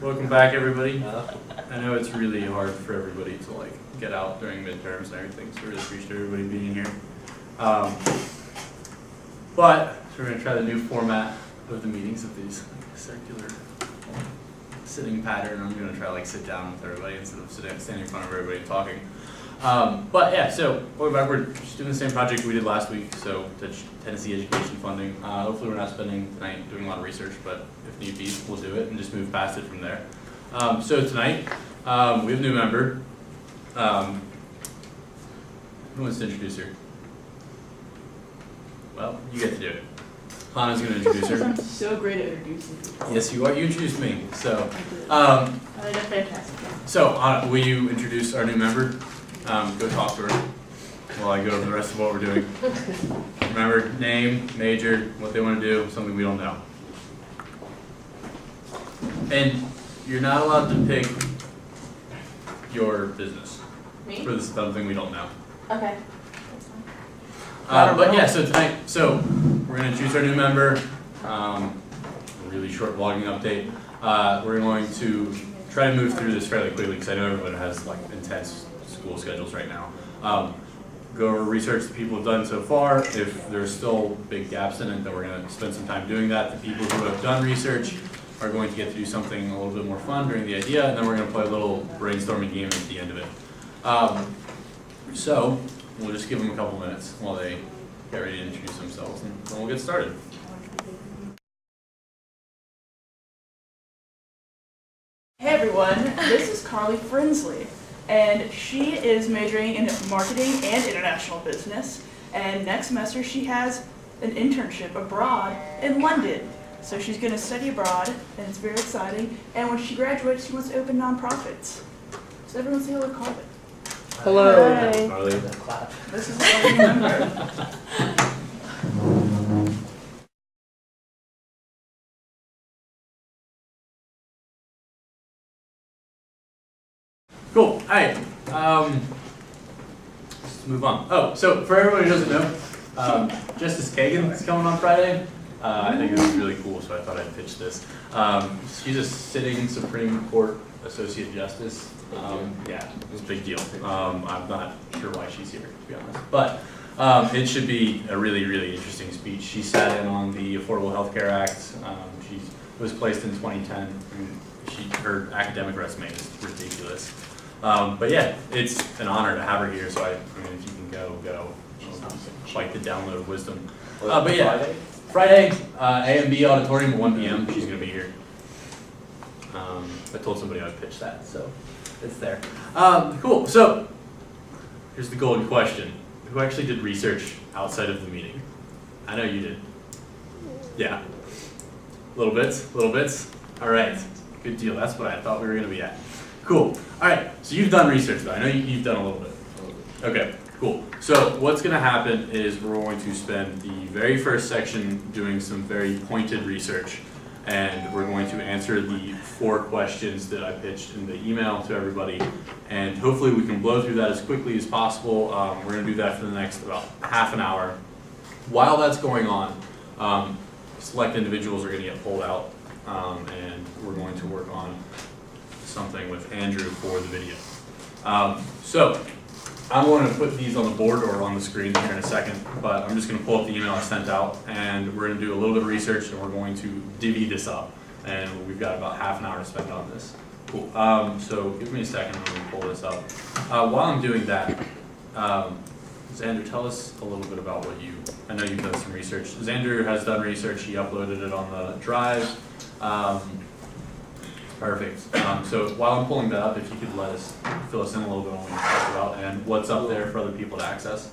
Welcome back, everybody. I know it's really hard for everybody to like get out during midterms and everything, so I really appreciate everybody being here. But so we're gonna try the new format of the meetings with these circular sitting pattern. I'm gonna try to like sit down with everybody instead of standing in front of everybody and talking. But yeah, so going back, we're just doing the same project we did last week, so Tennessee education funding. Hopefully we're not spending tonight doing a lot of research, but if need be, we'll do it and just move past it from there. So tonight, we have a new member. Who wants to introduce her? Well, you get to do it. Hannah's going to introduce her. I'm so great at introducing people. Yes, you are. You introduced me. So, I did a fantastic job. so Hannah, will you introduce our new member? Go talk to her while I go over the rest of what we're doing. Remember, name, major, what they want to do, something we don't know. And you're not allowed to pick your business Me? for this something we don't know. Okay. That's fine. But yeah, so tonight, we're going to introduce our new member. A really short vlogging update. We're going to try to move through this fairly quickly because I know everyone has like intense school schedules right now. Go over research that people have done so far. If there's still big gaps in it, then we're going to spend some time doing that. The people who have done research are going to get to do something a little bit more fun during the idea, and then we're going to play a little brainstorming game at the end of it. So we'll just give them a couple minutes while they get ready to introduce themselves, and then we'll get started. Hey everyone, this is Carly Frinsley, and she is majoring in marketing and international business, and next semester she has an internship abroad in London. So she's going to study abroad, and it's very exciting, and when she graduates, she wants to open nonprofits. So everyone say hello to Carly. Hello. Hi. Carly. This is our new member. Cool. All right. Let's move on. Oh, so for everyone who doesn't know, Justice Kagan is coming on Friday. I think this is really cool, so I thought I'd pitch this. She's a sitting Supreme Court Associate Justice. Yeah, it's a big deal. I'm not sure why she's here, to be honest. But it should be a really, really interesting speech. She sat in on the Affordable Health Care Act. She was placed in 2010. I mean, her academic resume is ridiculous. But yeah, it's an honor to have her here, so I mean, if you can go. Like the download of wisdom. But yeah, Friday, A&B Auditorium at 1 p.m. She's going to be here. I told somebody I'd pitch that, so it's there. Cool. So here's the golden question. Who actually did research outside of the meeting? I know you did. Yeah. Little bits? All right. Good deal. That's what I thought we were going to be at. Cool. All right. So you've done research, though. I know you've done a little bit. Okay. Cool. So what's going to happen is we're going to spend the very first section doing some very pointed research, and we're going to answer the 4 questions that I pitched in the email to everybody, and hopefully we can blow through that as quickly as possible. We're going to do that for the next about half an hour. While that's going on, select individuals are going to get pulled out, and we're going to work on something with Andrew for the video. So I'm going to put these on the board or on the screen here in a second, but I'm just going to pull up the email I sent out, and we're going to do a little bit of research, and we're going to divvy this up, and we've got about half an hour to spend on this. Cool. So give me a second, I'm going to pull this up. While I'm doing that, Xander, tell us a little bit about what I know you've done some research. Xander has done research, he uploaded it on the drive. Perfect. So while I'm pulling that up, if you could fill us in a little bit on what you talked about and what's up there for other people to access.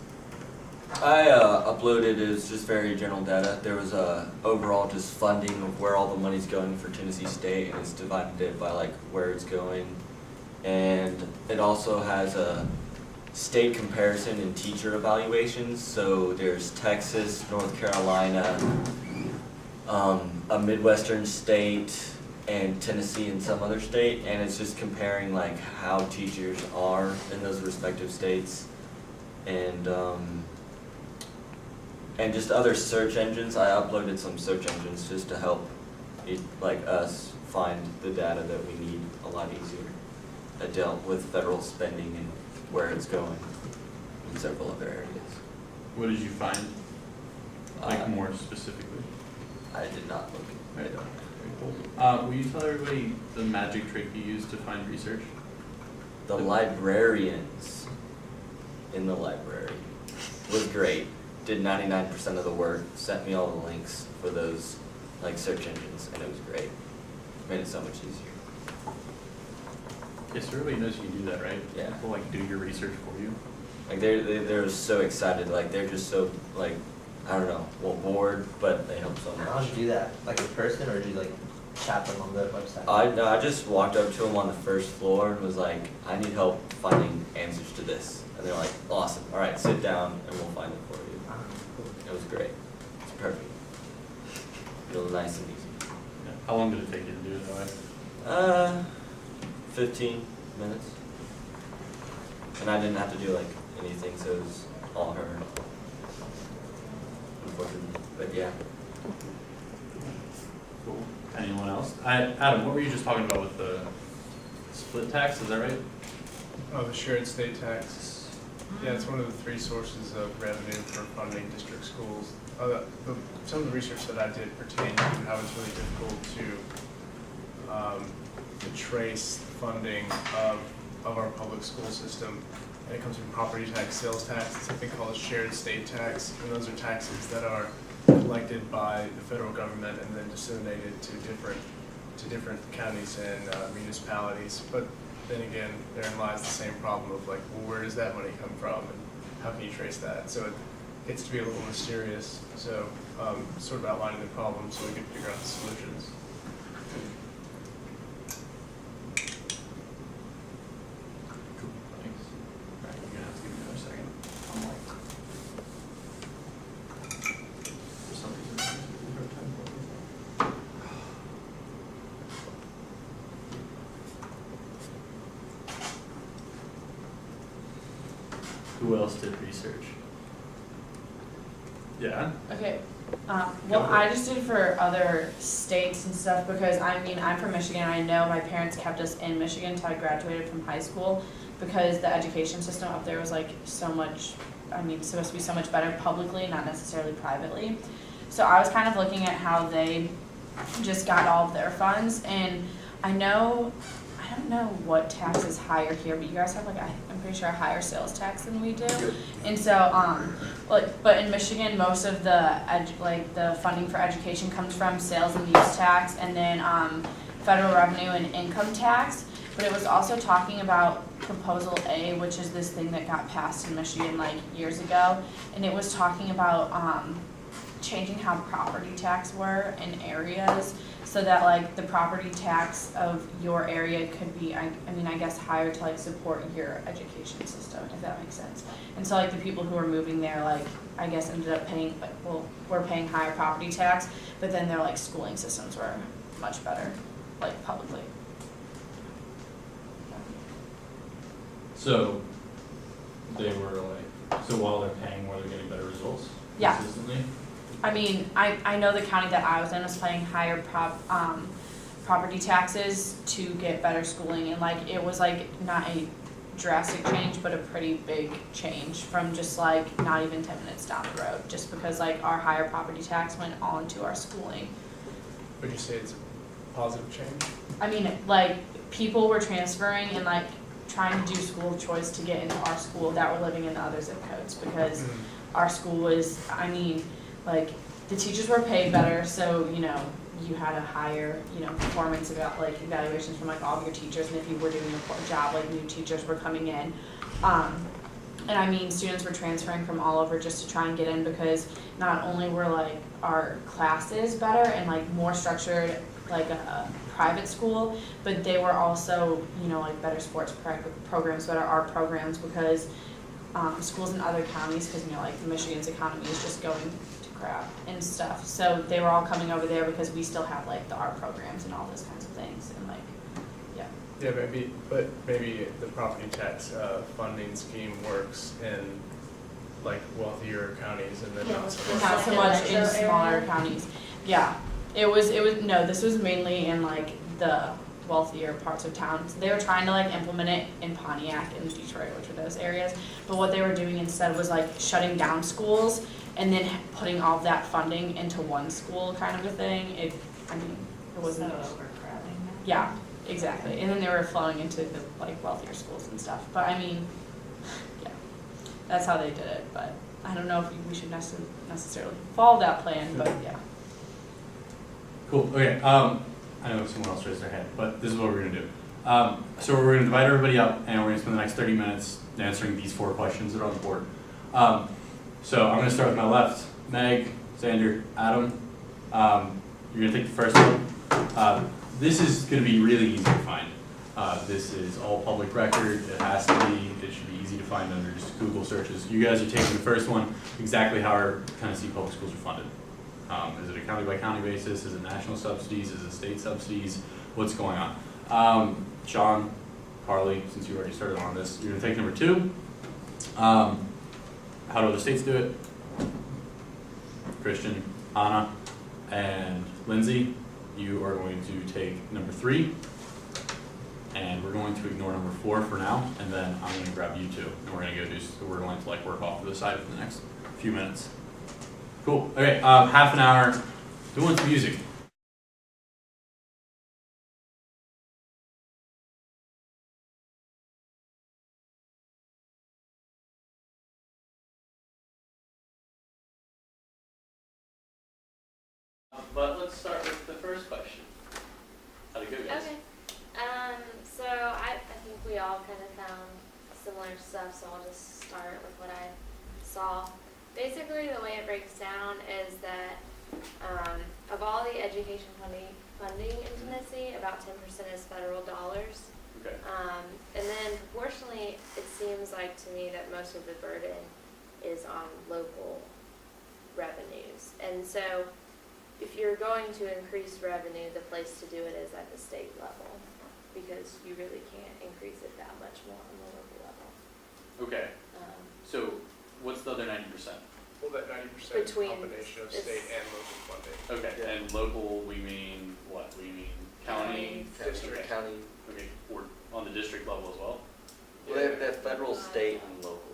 I uploaded is just very general data. There was overall just funding of where all the money's going for Tennessee State, and it's divided it by like where it's going. And it also has a state comparison and teacher evaluations. So there's Texas, North Carolina, a Midwestern state, and Tennessee and some other state, and it's just comparing like how teachers are in those respective states, and just other search engines. I uploaded some search engines just to help like us find the data that we need a lot easier. That dealt with federal spending and where it's going in several other areas. What did you find, like Uh, more specifically? I did not look Right. it up. Will you tell everybody the magic trick you use to find research? The librarians in the library was great. Did 99% of the work, sent me all the links for those like search engines, and it was great. Made it so much easier. Yes, everybody knows you can do that, right? Yeah. People like do your research for you. Like they're so excited, like they're just so like, I don't know, well, bored, but they help so How did much. you do that? Like in person, or did you like chat them on the website? No, I just walked up to them on the first floor and was like, I need help finding answers to this. And they're like, awesome, all right, sit down and we'll find it for you. Cool. It was great. It's perfect. Real nice and easy. Yeah. How long did it take you to do it that way? 15 minutes. And I didn't have to do like anything, so it was all her. Unfortunately, but yeah. Cool. Anyone else? Adam, what were you just talking about with the split tax, is that right? Oh, the shared state tax. Yeah, it's one of the 3 sources of revenue for funding district schools. Some of the research that I did pertained to how it's really difficult to trace funding of our public school system. And it comes from property tax, sales tax, and something called a shared state tax. And those are taxes that are collected by the federal government and then disseminated to different counties and municipalities. But then again, therein lies the same problem of like, well, where does that money come from, and how can you trace that? So it gets to be a little mysterious. So sort of outlining the problem so we can figure out the solutions. Cool. Thanks. Alright, you're gonna have to give me another second. I'm like, for some reason, I'm having a hard time focusing. Who else did research? Yeah? Okay, well, I just did for other states and stuff because, I mean, I'm from Michigan. I know my parents kept us in Michigan until I graduated from high school because the education system up there was like so much, I mean, supposed to be so much better publicly, not necessarily privately. So I was kind of looking at how they just got all of their funds, and I don't know what tax is higher here, but you guys have like, I'm pretty sure a higher sales tax than we do. And so, but in Michigan, most of the the funding for education comes from sales and use tax, and then federal revenue and income tax. But it was also talking about Proposal A, which is this thing that got passed in Michigan like years ago, and it was talking about changing how property tax were in areas, so that like the property tax of your area could be, I mean, I guess higher to like support your education system, if that makes sense. And so like the people who were moving there, like, I guess ended up paying, like, well, were paying higher property tax, but then their like schooling systems were much better, like publicly. So, they were like, so while they're paying more, they're getting better results? Yeah. Consistently? I mean, I know the county that I was in was paying higher property taxes to get better schooling, and like it was like not a drastic change, but a pretty big change from just like not even 10 minutes down the road, just because like our higher property tax went on to our schooling. Would you say it's a positive change? I mean, like people were transferring and like trying to do school choice to get into our school that were living in the other zip codes, because our school was, I mean, like the teachers were paid better, so you know you had a higher, you know, performance about like evaluations from like all of your teachers, and if you were doing a poor job, like new teachers were coming in, and I mean students were transferring from all over just to try and get in, because not only were like our classes better and like more structured like a private school, but they were also, you know, like better sports programs, better art programs, because schools in other counties, because you know like Michigan's economy is just going to crap and stuff, so they were all coming over there because we still have like the art programs and all those kinds of things, and like Yeah, maybe the property tax funding scheme works in like wealthier counties and then not so much. not so much in Metro smaller area. counties. Yeah, No, this was mainly in like the wealthier parts of town. So they were trying to like implement it in Pontiac and Detroit, which are those areas. But what they were doing instead was like shutting down schools and then putting all of that funding into one school kind of a thing. It wasn't. overcrowding. Yeah, exactly. And then they were flowing into the like wealthier schools and stuff. But I mean, yeah, that's how they did it. But I don't know if we should necessarily follow that plan, but yeah. Cool, okay, I know someone else raised their hand, but this is what we're gonna do. So we're gonna divide everybody up, and we're gonna spend the next 30 minutes answering these 4 questions that are on the board. So I'm gonna start with my left, Meg, Xander, Adam. You're gonna take the first one. This is gonna be really easy to find. This is all public record, it has to be, it should be easy to find under just Google searches. You guys are taking the first one, exactly how our Tennessee public schools are funded. Is it a county by county basis? Is it national subsidies? Is it state subsidies? What's going on? Sean, Carly, since you already started on this, you're gonna take number 2. How do other states do it? Christian, Anna, and Lindsay, you are going to take number 3. And we're going to ignore number 4 for now, and then I'm gonna grab you 2, and we're gonna go we're going to like work off to the side for the next few minutes. Cool. Okay, half an hour. Who wants music? But let's start with the first question. How'd it go, guys? Okay. So I think we all kind of found similar stuff, so I'll just start with what I saw. Basically, the way it breaks down is that of all the education funding in Tennessee, about 10% is federal dollars. Okay. And then proportionally, it seems like to me that most of the burden is on local revenues. And so if you're going to increase revenue, the place to do it is at the state level, because you really can't increase it that much more on the local level. Okay. So what's the other 90%? Well, that 90% is a Between- combination of it's- state and local funding. Okay, and local, we mean what? We mean county? District, county. Okay, or on the district level as well? Well, they have federal, state, and local.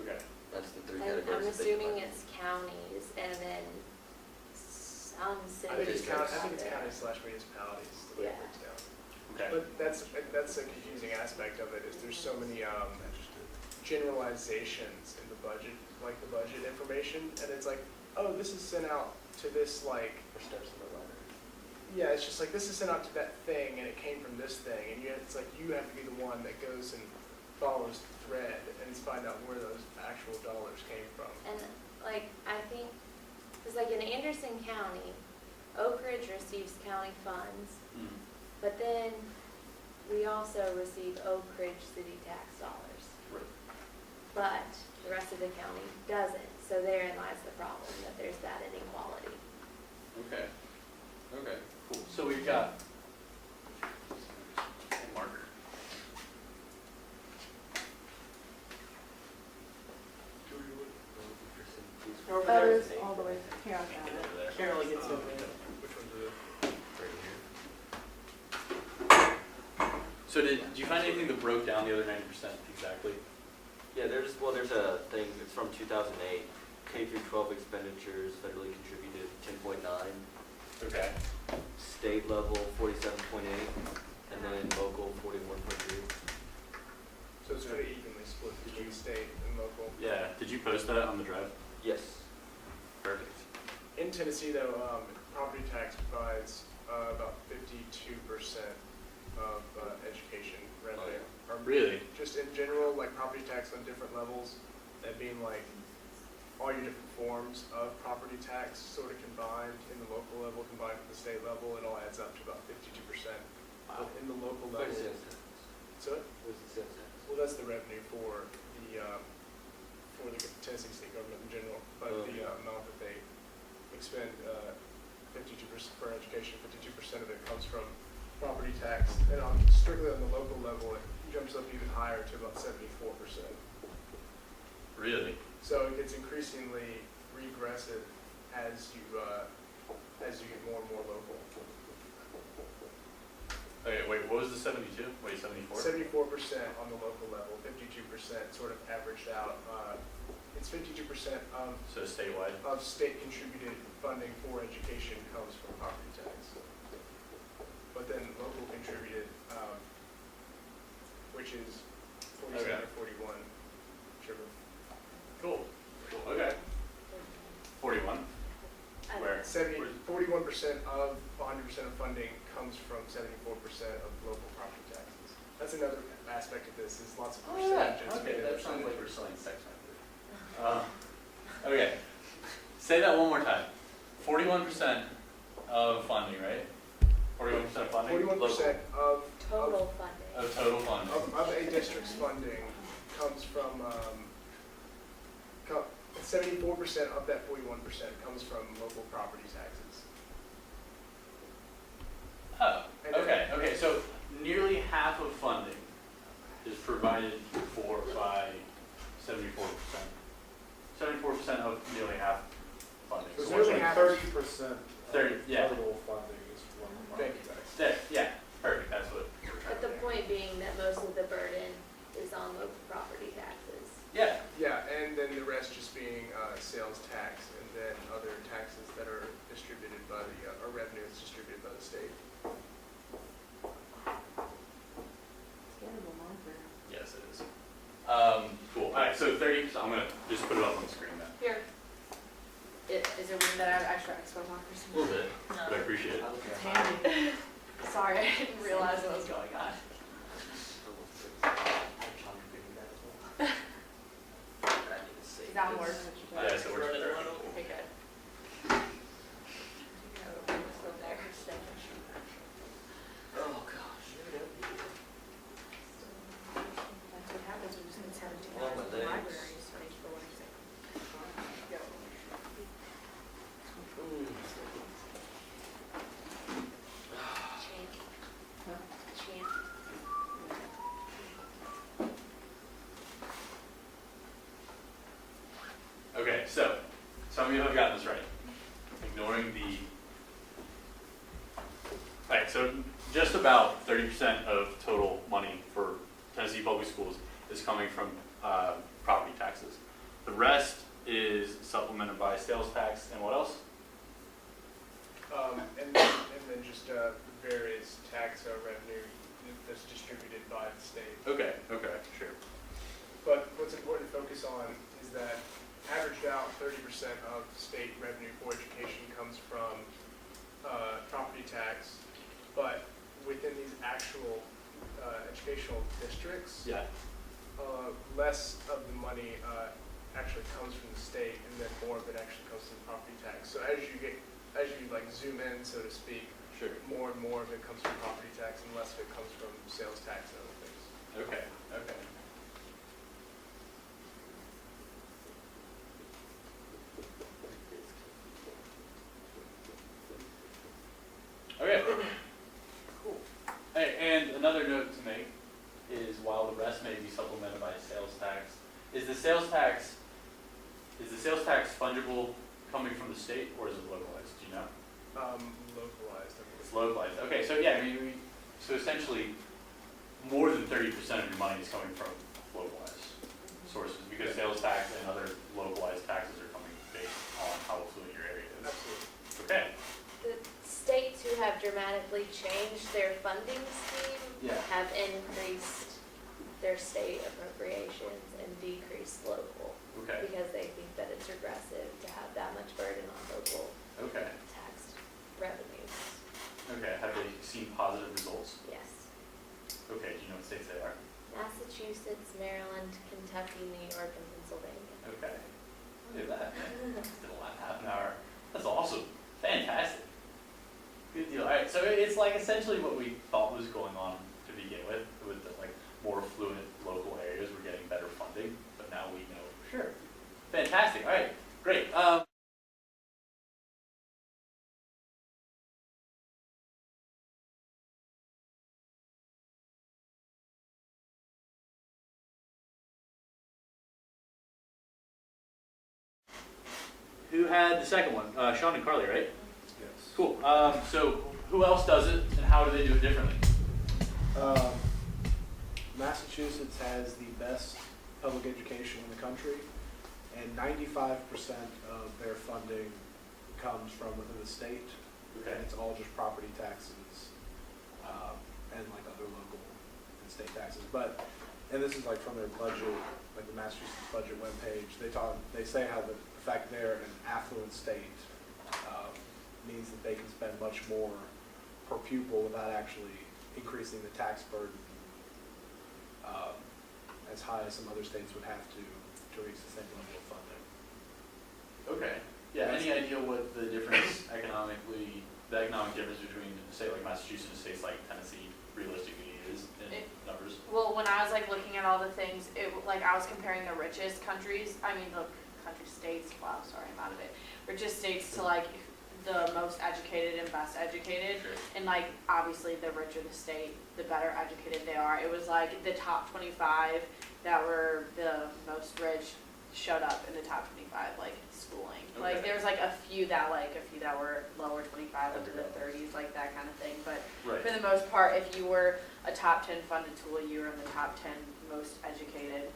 Okay. That's the 3 And categories. I'm that they assuming divide. it's counties and then some cities. I think it's out there. county/municipalities, the way it Yeah. breaks down. Okay. But that's a confusing aspect of it, is there's so many generalizations in the budget, like the budget information, and it's like, oh, this is sent out to this, like, Or starts in the letter. yeah, it's just like, this is sent out to that thing, and it came from this thing, and it's like, you have to be the one that goes and follows the thread and find out where those actual dollars came from. And like, I think, because like in Anderson County, Oak Ridge receives county funds, Mm. but then we also receive Oak Ridge city tax dollars. Right. But the rest of the county doesn't, so therein lies the problem, that there's that inequality. Okay. Okay, cool. So we've got a marker. All the way here. Carol gets over it. Which ones are So did you find anything that broke down the other 90% exactly? Yeah, there's a thing, it's from 2008. K through 12 expenditures federally contributed 10.9, Okay. state level 47.8, and then local 41.3. So it's pretty evenly split between state and local. Yeah. Did you post that on the drive? Yes. Perfect. In Tennessee, though, property tax provides about 52% of education revenue. Or Really? just in general, like property tax on different levels, that being like all your different forms of property tax sort of combined in the local level, combined with the state level, it all adds up to about 52%. Wow. In the local Where's level. the sales tax? So, Where's the sales tax? well, that's the revenue for the Tennessee state government in general, but the amount that they expend, 52% for education, 52% of it comes from property tax, and strictly on the local level, it jumps up even higher to about 74%. Really? So it gets increasingly regressive as you get more and more local 72? Wait, 74? 74% on the local level, 52% sort of averaged out. It's 52% So statewide. of state contributed funding for education comes from property tax. But then local contributed, which is 47 Okay. or 41, whichever. Cool. Cool. Okay. 41. I don't Where? know. 41% of 100% of funding comes from 74% of local property taxes. That's another aspect of this, is lots of percentages. Okay, that sounds like we're selling sex okay. Say that one more time. 41% of funding, right? 41% of funding? 41% of Total funding. Of total funding. of a district's funding comes from, 74% of that 41% comes from local property taxes. Oh, And okay, okay, so nearly half of funding is provided for by 74%. 74% of nearly half funding. So So nearly what's half- 30% 30, yeah. total funding is from Thank you. property tax. There, yeah, perfect, that's what. But the point being that most of the burden is on local property taxes. Yeah, Yeah, and then the rest just being sales tax, and then other taxes that are distributed by the, or revenue that's distributed by the state. yes, it is. Cool, all right, so 30, so I'm gonna just put it up on the screen then. Here. Is it weird that I have extra expo markers? A little bit, but I appreciate it. It's handy. Sorry, I didn't realize what was going on. That one works. Yeah, so we're Okay, good. Still there. Oh, gosh. That's what happens when you spend 17 Well, hours my in the legs. library, so I for one exam. Champ. Okay, so some of you have gotten this right. Ignoring the. Alright, so just about 30% of total money for Tennessee Public Schools is coming from property taxes. The rest is supplemented by sales tax and what else? And then just the various tax revenue that's distributed by the state. Okay, sure. But what's important to focus on is that averaged out 30% of state revenue for education comes from property tax, but within these actual educational districts, Yeah. less of the money actually comes from the state, and then more of it actually comes from property tax. So as you like zoom in, so to speak, Sure. more and more of it comes from property tax, and less of it comes from sales tax and other things. Okay, okay. Okay. Cool. Hey, and another note to make is while the rest may be supplemented by sales tax, is the sales tax fungible coming from the state or is it localized? Do you know? Localized, I It's believe. localized. Okay, so yeah, I mean, so essentially more than 30% of your money is coming from localized sources because sales tax and other localized taxes are coming based on how affluent your area is. Absolutely. Okay. The states who have dramatically changed their funding scheme Yeah. have increased their state appropriations and decreased local Okay. because they think that it's regressive to have that much burden on local Okay. tax revenues. Okay. Have they seen positive results? Yes. Okay. Do you know what states they are? Massachusetts, Maryland, Kentucky, New York, and Pennsylvania. Okay. Look at that. Did a lot in half an hour. That's awesome. Fantastic. Good deal. All right. So it's like essentially what we thought was going on to begin with the like more affluent local areas were getting better funding, but now we know for sure. Fantastic. All right. Great. Who had the second one? Sean and Carly, right? Yes. Cool. So who else does it, and how do they do it differently? Massachusetts has the best public education in the country, and 95% of their funding comes from within the state. Okay. And it's all just property taxes, and like other local and state taxes. But, and this is like from their budget, like the Massachusetts budget webpage, they say how the fact they're an affluent state, means that they can spend much more per pupil without actually increasing the tax burden, as high as some other states would have to reach the same level of funding. Okay. Yeah, any idea what the difference economically, the economic difference between a state like Massachusetts and states like Tennessee realistically is in numbers? Well, when I was like looking at all the things, like I was comparing the richest countries, I mean the country states, wow, sorry, I'm out of it. Richest states to like the most educated and best educated. Sure. And like obviously the richer the state, the better educated they are. It was like the top 25 that were the most rich showed up in the top 25 like schooling. Like Okay. there was like a few that were lower 25 into the 30s, like that kind of thing. But Right. for the most part, if you were a top 10 funded school, you were in the top 10 most educated.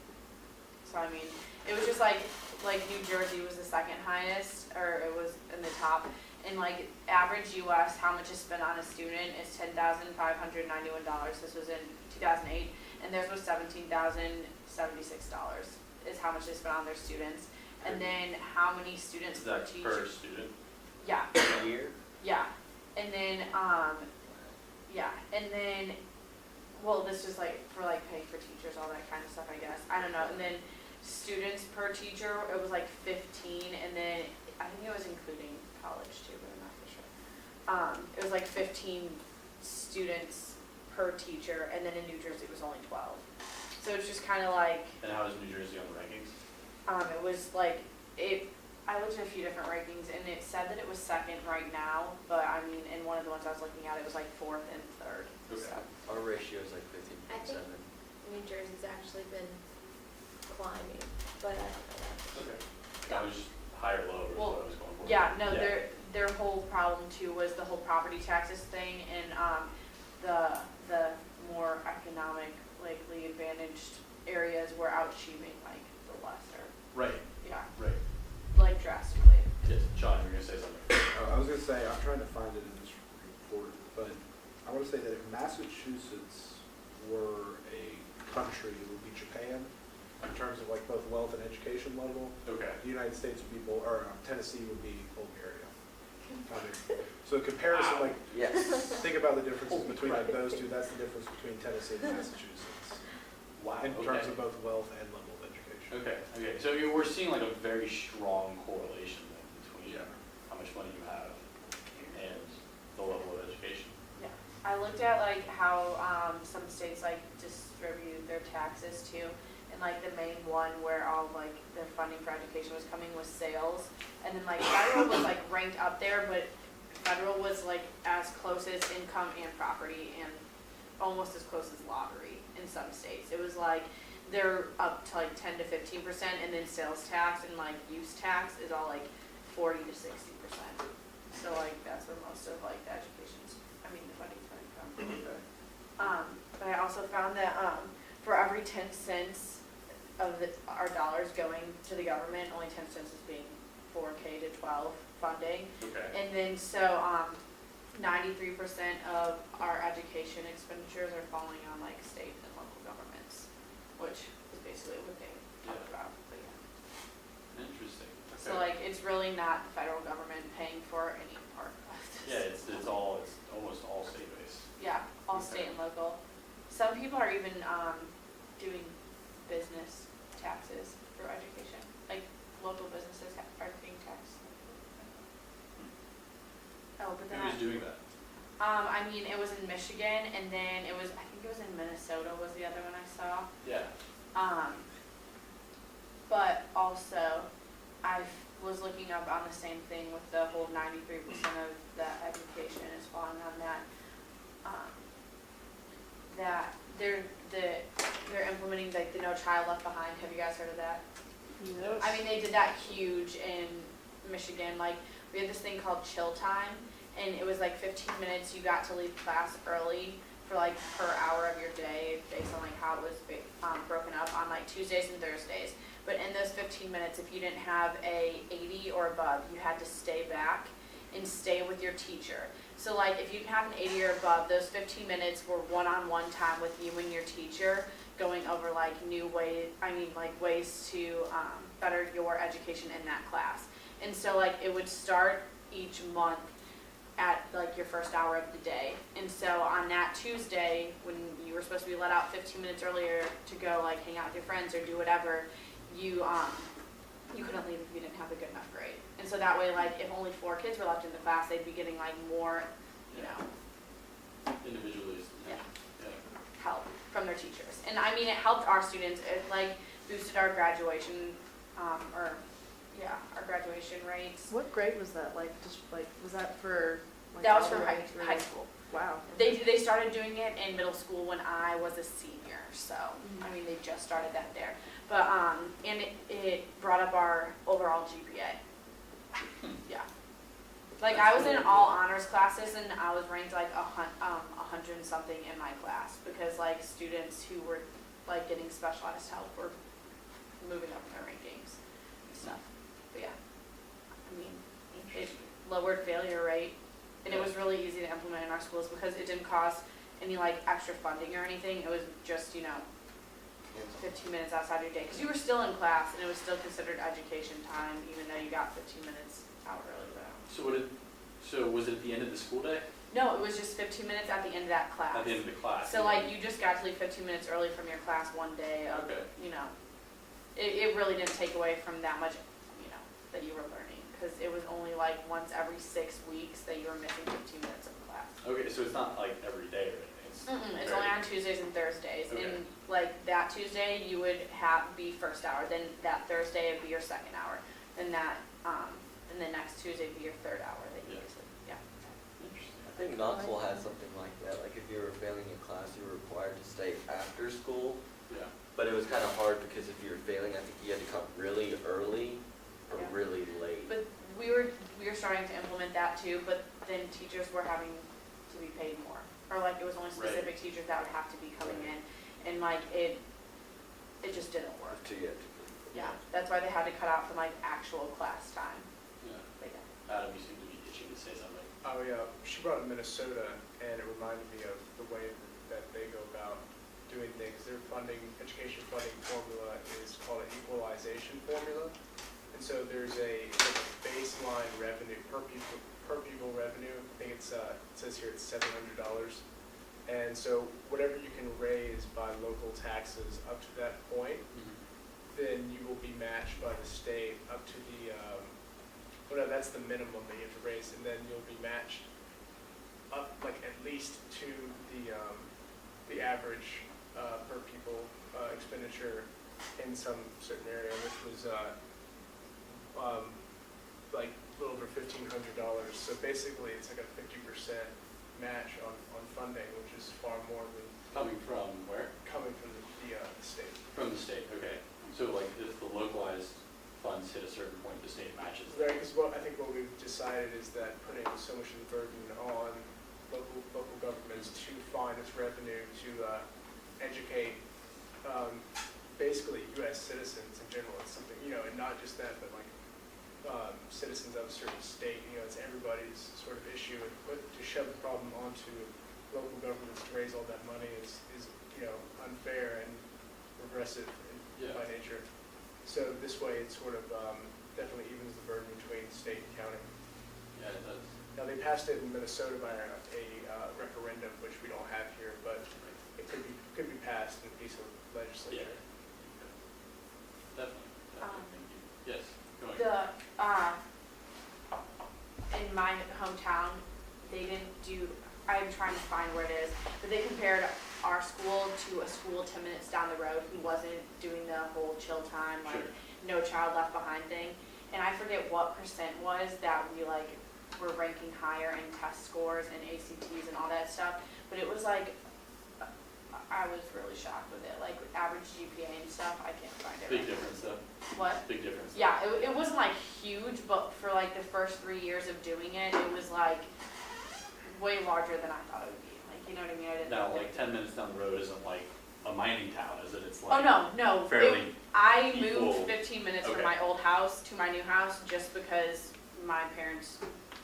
So I mean, it was just like New Jersey was the second highest, or it was in the top. And like average U.S., how much is spent on a student is $10,591. This was in 2008, and theirs was $17,076 is how much they spent on their students. And then how many students Is per that teacher? per student? Yeah. A year? Yeah, and then, well, this was like for like paying for teachers, all that kind of stuff, I guess. I don't know. And then students per teacher, it was like 15, and then I think it was including college too, but I'm not for sure. It was like 15 students per teacher, and then in New Jersey it was only 12. So it's just kind of like, And how does New Jersey on the rankings? it was like, I looked at a few different rankings, and it said that it was second right now, but I mean, in one of the ones I was looking at, it was like fourth and third. Okay. So, Our ratio is like I 15.7. think New Jersey's actually been climbing, but I don't know that. Okay. That was just high or low, or Well, what I was going for. yeah, no, their whole problem too was the whole property taxes thing, and the more economically advantaged areas were out-achieving like the lesser. Right, Yeah, right. like drastically. Yes, Sean, you were gonna say something. I was gonna say, I'm trying to find it in this report, but I wanna say that if Massachusetts were a country, it would be Japan, in terms of like both wealth and education level. Okay. The United States would be, Tennessee would be Bulgaria. So comparison, like, Yes. think about the differences between like those two, that's the difference between Tennessee and Massachusetts. Wow, In terms okay. of both wealth and level of education. Okay, so we're seeing like a very strong correlation then between how much money you have and the level of education. Yeah, I looked at like how some states like distribute their taxes too, and like the main one where all like their funding for education was coming was sales, and then like federal was like ranked up there, but federal was like as close as income and property, and almost as close as lottery in some states. It was like they're up to like 10 to 15%, and then sales tax and like use tax is all like 40 to 60%. So like that's where most of like the education's, the funding's coming from. But I also found that for every 10 cents of our dollars going to the government, only 10 cents is being 4K to 12 funding. Okay. And then so 93% of our education expenditures are falling on like state and local governments, which is basically what they talked about. But yeah. Interesting. So like it's really not the federal government paying for any part of this. Yeah, it's almost all state-based. Yeah, all state and local. Some people are even doing business taxes through education. Like local businesses are being taxed. Oh, but then Who was doing that? it was in Michigan, and then I think it was in Minnesota was the other one I saw. Yeah. But also, I was looking up on the same thing with the whole 93% of the education is falling on that. That they're implementing like the No Child Left Behind. Have you guys heard of that? Yes. They did that huge in Michigan. Like we had this thing called chill time, and it was like 15 minutes. You got to leave class early for like per hour of your day based on like how it was broken up on like Tuesdays and Thursdays. But in those 15 minutes, if you didn't have a 80 or above, you had to stay back and stay with your teacher. So like if you didn't have an 80 or above, those 15 minutes were one-on-one time with you and your teacher, going over like ways to better your education in that class. And so like it would start each month at like your first hour of the day. And so on that Tuesday, when you were supposed to be let out 15 minutes earlier to go like hang out with your friends or do whatever, you couldn't leave if you didn't have a good enough grade. And so that way, like if only 4 kids were left in the class, they'd be getting like more, Individually. Yeah. Help from their teachers. And I mean, it helped our students. It like boosted our graduation, our graduation rates. What grade was that? Like, just like, was that for? Like, That was all for the way through? high school. Wow. They started doing it in middle school when I was a senior. So I mean, they just started that there. But and it brought up our overall GPA. Yeah. Like I was in all honors classes and I was ranked like 100 and something in my class because like students who were like getting specialized help were moving up in their rankings and stuff. But yeah, I mean, it lowered failure rate and it was really easy to implement in our schools because it didn't cost any like extra funding or anything. It was just 15 minutes outside your day because you were still in class and it was still considered education time even though you got 15 minutes out early. So was it at the end of the school day? No, it was just 15 minutes at the end of that class. At the end of the class? So like you just got to leave 15 minutes early from your class one day of, Okay. It really didn't take away from that much, that you were learning because it was only like once every 6 weeks that you were missing 15 minutes of class. Okay, so it's not like every day or anything? It's only on Tuesdays and Thursdays. Okay. And like that Tuesday you would be first hour, then that Thursday would be your second hour, then that, and the next Tuesday would be your third hour that you usually, Interesting. I think Knoxville had something like that, like if you were failing a class, you were required to stay after school, Yeah. but it was kind of hard because if you were failing, I think you had to come really early or Yeah. really late. But we were starting to implement that too, but then teachers were having to be paid more. Or like it was only specific teachers that would have to be coming in and like it just didn't work. Yeah, that's why they had to cut out from like actual class time. Yeah. But yeah. Adam, you seem to be itching to say something. Oh yeah, she brought up Minnesota, and it reminded me of the way that they go about doing things. Their education funding formula is called an equalization formula, and so there's a baseline revenue per pupil revenue. I think it says here it's $700, and so whatever you can raise by local taxes up to that point, then you will be matched by the state up to the, that's the minimum that you have to raise, and then you'll be matched up like at least to the average per pupil expenditure in some certain area, which was like a little over $1,500. So basically, it's like a 50% match on funding, which is far more than Coming from where? coming from the state. From the state, okay. So like if the localized funds hit a certain point, the state matches Right, them. because I think what we've decided is that putting so much of the burden on local governments to find its revenue to educate basically U.S. citizens in general. It's something, and not just that, but like citizens of a certain state, it's everybody's sort of issue. And to shove the problem onto local governments to raise all that money is unfair and regressive by nature. So this way, it sort of definitely evens the burden between state and county. Yeah, it does. Now, they passed it in Minnesota by a referendum, which we don't have here, but it could be passed in a piece of legislature. Definitely, thank you. Yes, go ahead. In my hometown, they didn't do, I'm trying to find where it is, but they compared our school to a school 10 minutes down the road who wasn't doing the whole chill time, like Sure. no child left behind thing. And I forget what percent was that we like were ranking higher in test scores and ACTs and all that stuff. But it was like, I was really shocked with it. Like average GPA and stuff, I can't find it. Big right now. difference though. What? Big difference. Yeah, it wasn't like huge, but for like the first 3 years of doing it, it was like way larger than I thought it would be. Like You know what I mean? I didn't. Now, like 10 minutes down the road isn't like a mining town, is it? It's Oh, like no. fairly I equal. moved 15 minutes Okay. from my old house to my new house just because my parents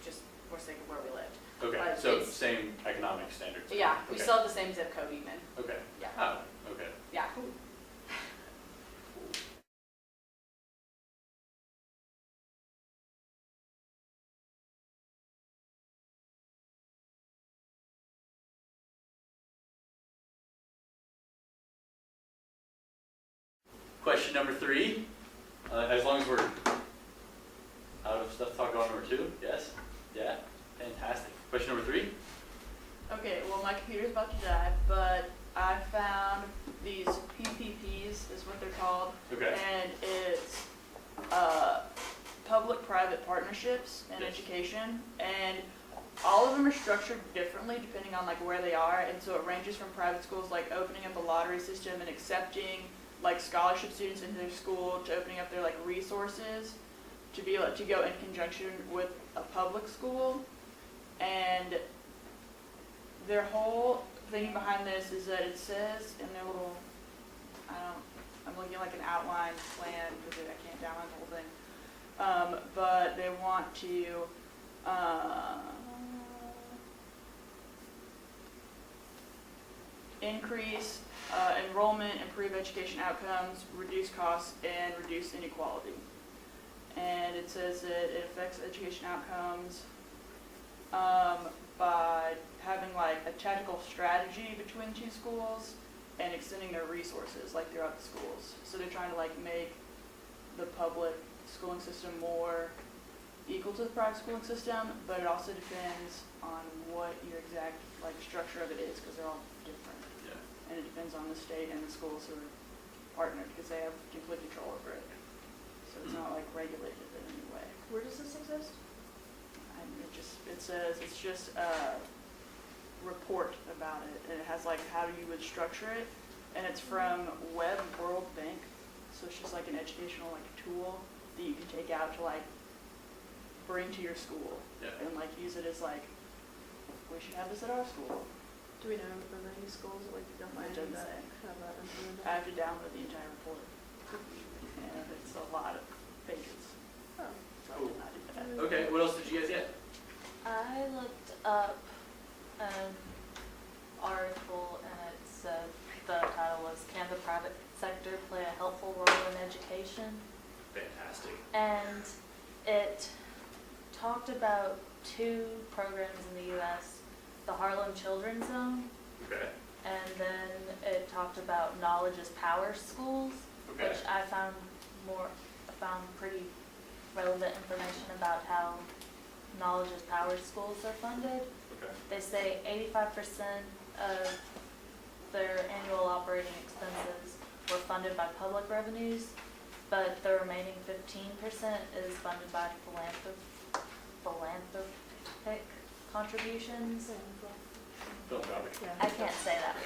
just were sick of where we lived. Okay, but so it's- same economic standards. Yeah, we Okay. still have the same zip code even. Okay. Yeah. Oh, okay. Yeah. Question number 3. As long as we're out of stuff to talk about, number 2. Yes? Yeah? Fantastic. Question number 3. Okay, well, my computer's about to die, but I found these PPPs, is what they're called. Okay. And it's public-private partnerships in Yes. education. And all of them are structured differently depending on like where they are. And so it ranges from private schools like opening up a lottery system and accepting like scholarship students into their school to opening up their like resources to be able to go in conjunction with a public school. And their whole thing behind this is that it says in their little, I'm looking at like an outline plan because I can't download the whole thing. But they want to increase enrollment, improve education outcomes, reduce costs, and reduce inequality. And it says that it affects education outcomes by having like a tactical strategy between two schools and extending their resources like throughout the schools. So they're trying to like make the public schooling system more equal to the private schooling system, but it also depends on what your exact like structure of it is because they're all different. Yeah. And it depends on the state and the schools who are partnered because they have complete control over it. So it's not like regulated in any way. Where does this exist? And it says, it's just a report about it, and it has like how you would structure it, and it's from Web World Bank, so it's just like an educational like tool that you can take out to like bring to your school, Yeah. and like use it as like, we should have this at our school. Do we know if there are any schools that like don't mind It doesn't that say. have that implemented? I have to download the entire report, and it's a lot of pages, Oh. so I did not do that. Okay, what else did you guys get? I looked up an article and it said, the title was, "Can the private sector play a helpful role in education?" Fantastic. And it talked about 2 programs in the U.S., the Harlem Children's Zone, Okay. and then it talked about Knowledge is Power schools, Okay. which I found pretty relevant information about how Knowledge is Power schools are funded. Okay. They say 85% of their annual operating expenses were funded by public revenues, but the remaining 15% is funded by philanthropic contributions. Philanthropic. I can't say that.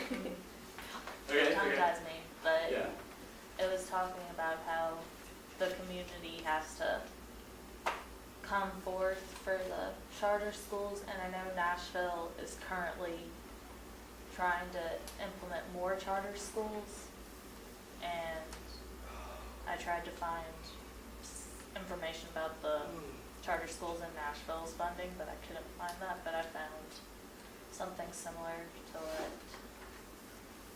Okay. Tongue Okay. ties me, but Yeah. it was talking about how the community has to come forth for the charter schools, and I know Nashville is currently trying to implement more charter schools, and I tried to find information about the charter schools in Nashville's funding, but I couldn't find that, but I found something similar to what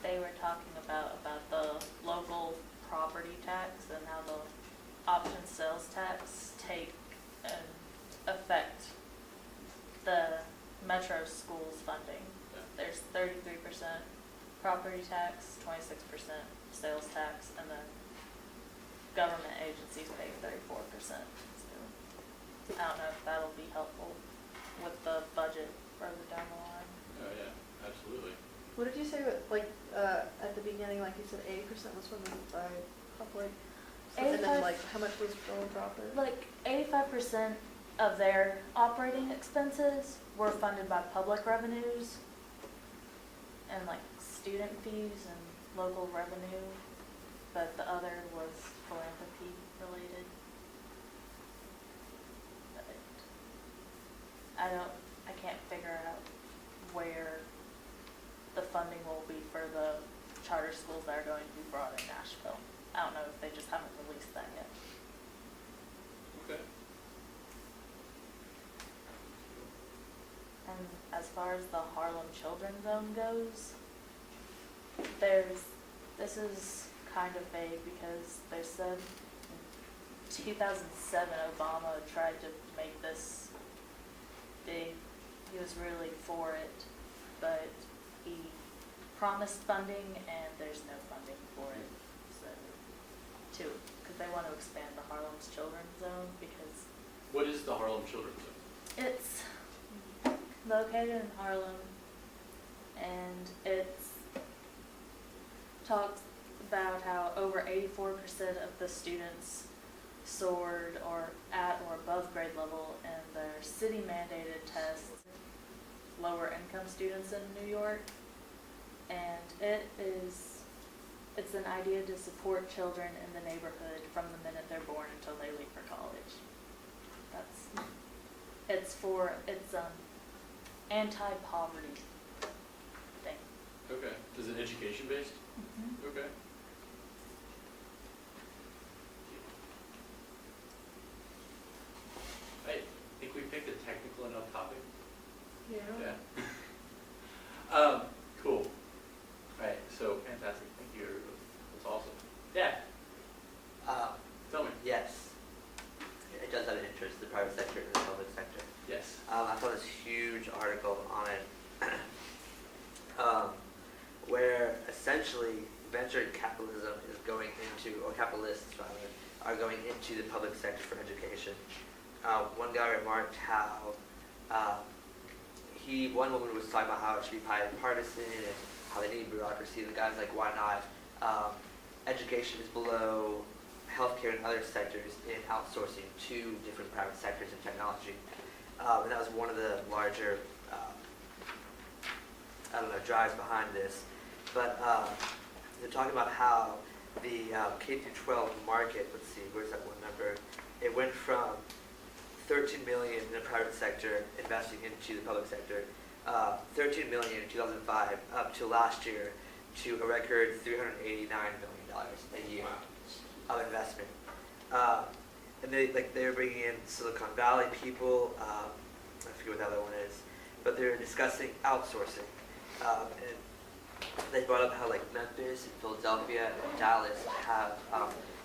they were talking about the local property tax and how the option sales tax take and affect the metro schools funding. Yeah. There's 33% property tax, 26% sales tax, and then government agencies pay 34%. So I don't know if that'll be helpful with the budget further down the line. Oh yeah. Absolutely. What did you say, like, at the beginning, like you said 80% was funded by public? And then 85 like, how much was philanthropic? Like 85% of their operating expenses were funded by public revenues and like student fees and local revenue, but the other was philanthropy related. But I can't figure out where schools that are going to be brought in Nashville. I don't know if they just haven't released that yet. Okay. And as far as the Harlem Children's Zone goes, this is kind of vague because they said in 2007 Obama tried to make this big. He was really for it, but he promised funding and there's no funding for it. So, because they want to expand the Harlem's Children's Zone because What is the Harlem Children's Zone? it's located in Harlem, and it's talks about how over 84% of the students soared or at or above grade level in their city mandated tests, lower income students in New York, and it's an idea to support children in the neighborhood from the minute they're born until they leave for college. It's anti-poverty thing. Okay. Is it education based? Okay. I think we picked a technical enough topic. Yeah. Cool. Alright, so fantastic. Thank you, everybody. That's awesome. Yeah, tell me. Yes, it does have an interest, the private sector and the public sector. Yes. I saw this huge article on it where essentially venture capitalism is going into, or capitalists rather, are going into the public sector for education. One guy remarked how one woman was talking about how it should be bipartisan and how they need bureaucracy. The guy's like, why not? Education is below healthcare and other sectors in outsourcing to different private sectors in technology. And that was one of the larger, drives behind this. But they're talking about how the K-12 market, let's see, where's that one number? It went from 13 million in the private sector investing into the public sector, 13 million in 2005 up to last year to a record $389 million a year of investment. And they're bringing in Silicon Valley people, I forget what the other one is, but they're discussing outsourcing. And they brought up how Memphis and Philadelphia and Dallas have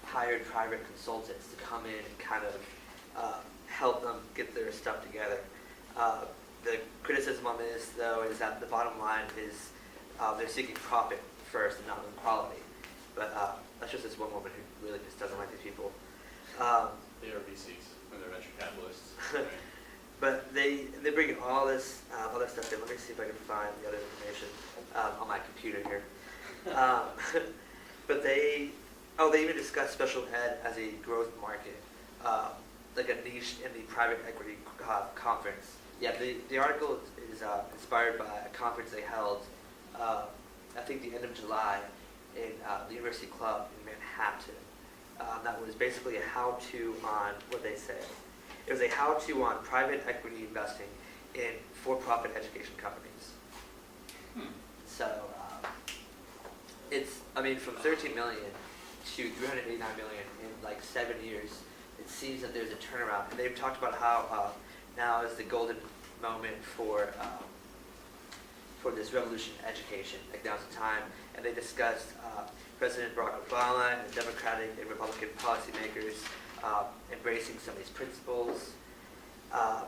hired private consultants to come in and kind of help them get their stuff together. The criticism on this, though, is that the bottom line is they're seeking profit first and not quality. But that's just this one woman who really just doesn't like these people. They are VCs when they're venture capitalists. But they bring all this other stuff in. Let me see if I can find the other information on my computer here. But they even discuss special ed as a growth market, like a niche in the private equity conference. Yeah, the article is inspired by a conference they held, I think the end of July, in the University Club in Manhattan. That was basically a how-to on, what they say, it was a how-to on private equity investing in for-profit education companies. So it's, from 13 million to 389 million in 7 years, it seems that there's a turnaround. And they've talked about how now is the golden moment for this revolution in education. Now's the time. And they discussed President Barack Obama and Democratic and Republican policymakers embracing some of these principles. And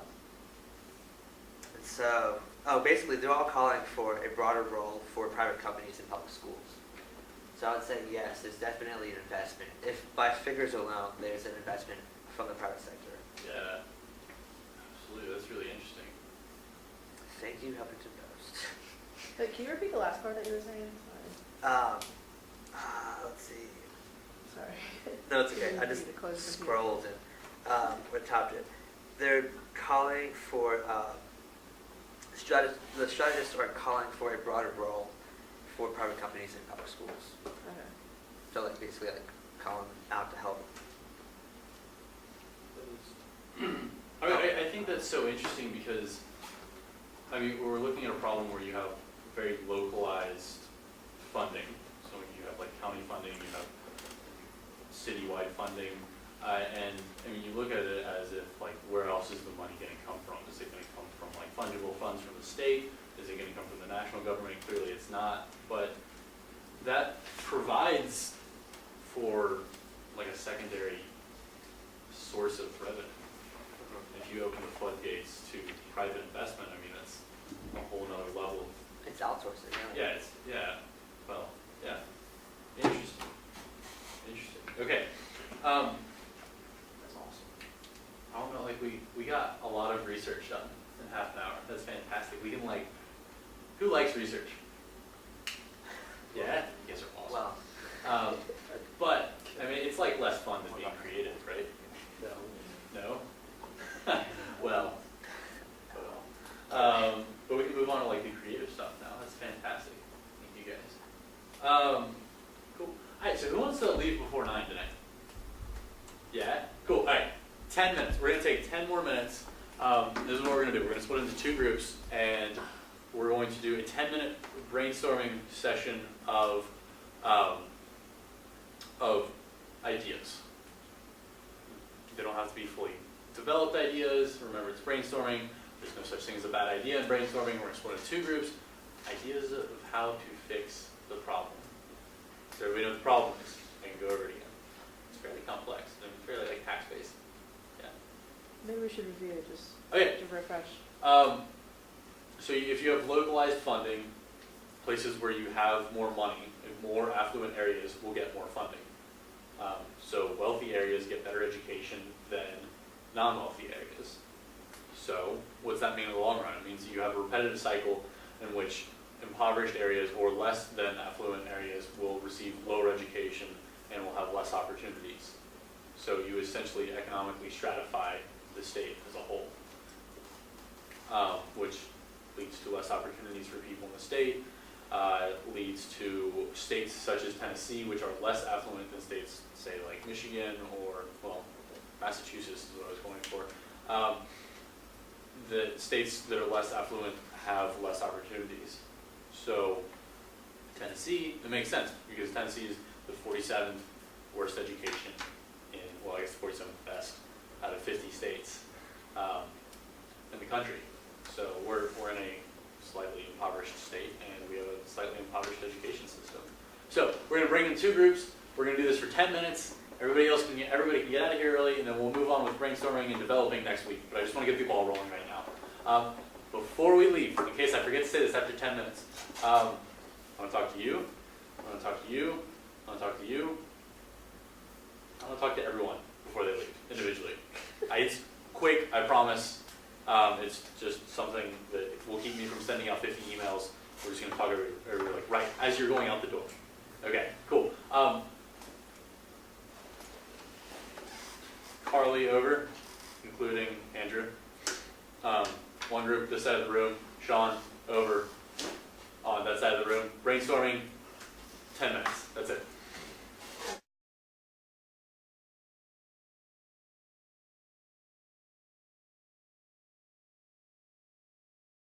so, basically, they're all calling for a broader role for private companies in public schools. So I would say yes, there's definitely an investment. If by figures alone, there's an investment from the private sector. Yeah, absolutely. That's really interesting. Thank you, Huffington Post. Wait, can you repeat the last part that you were saying? Let's see. Sorry. No, it's okay. You I just need to close the computer. scrolled and what topped it. They're calling for the strategists are calling for a broader role for private companies in public schools. Okay. So basically calling out to help. I think that's so interesting because, we're looking at a problem where you have very localized funding, So you have like county funding, you have citywide funding, and I mean, you look at it as if like, where else is the money going to come from? Is it going to come from like fungible funds from the state? Is it going to come from the national government? Clearly it's not, but that provides for like a secondary source of revenue. If you open the floodgates to private investment, I mean, that's a whole nother level. It's outsourcing, Yeah, well, yeah. Interesting. Okay. That's awesome. I don't know, like we got a lot of research done in half an hour. That's fantastic. We can like, who likes research? Yeah, you guys are awesome. Well, But I mean, it's like less fun than being creative, right? No. Well. But we can move on to like the creative stuff now. That's fantastic. Thank you guys. Cool. Alright, so who wants to leave before 9 tonight? Yeah? Cool. Alright. 10 minutes. We're gonna take 10 more minutes. This is what we're gonna do. We're gonna split into 2 groups, and we're going to do a 10-minute brainstorming session of ideas. They don't have to be fully developed ideas. Remember, it's brainstorming. There's no such thing as a bad idea in brainstorming. We're going to split into 2 groups. Ideas of how to fix the problem. So everybody knows what the problem is. I can go over it again. It's fairly complex and fairly like tax-based. Yeah. Maybe we should review it just Okay. to refresh. So if you have localized funding, places where you have more money, more affluent areas will get more funding. So wealthy areas get better education than non-wealthy areas. So what's that mean in the long run? It means you have a repetitive cycle in which impoverished areas or less than affluent areas will receive lower education and will have less opportunities. So you essentially economically stratify the state as a whole, which leads to less opportunities for people in the state, leads to states such as Tennessee, which are less affluent than states, say, like Michigan or, well, Massachusetts is what I was going for. The states that are less affluent have less opportunities. So Tennessee, it makes sense because Tennessee is the 47th worst education in, well, I guess the 47th best out of 50 states in the country. So we're in a slightly impoverished state, and we have a slightly impoverished education system. So we're going to bring in 2 groups. We're going to do this for 10 minutes. Everybody can get out of here early, and then we'll move on with brainstorming and developing next week. But I just want to get the ball rolling right now. Before we leave, in case I forget to say this after 10 minutes, I want to talk to you. I want to talk to you. I want to talk to you. I want to talk to everyone before they leave, individually. It's quick, I promise. It's just something that will keep me from sending out 50 emails. We're just going to talk everybody like right as you're going out the door. Okay, cool. Carly over, including Andrew. One group this side of the room. Sean over on that side of the room. Brainstorming, 10 minutes. That's it.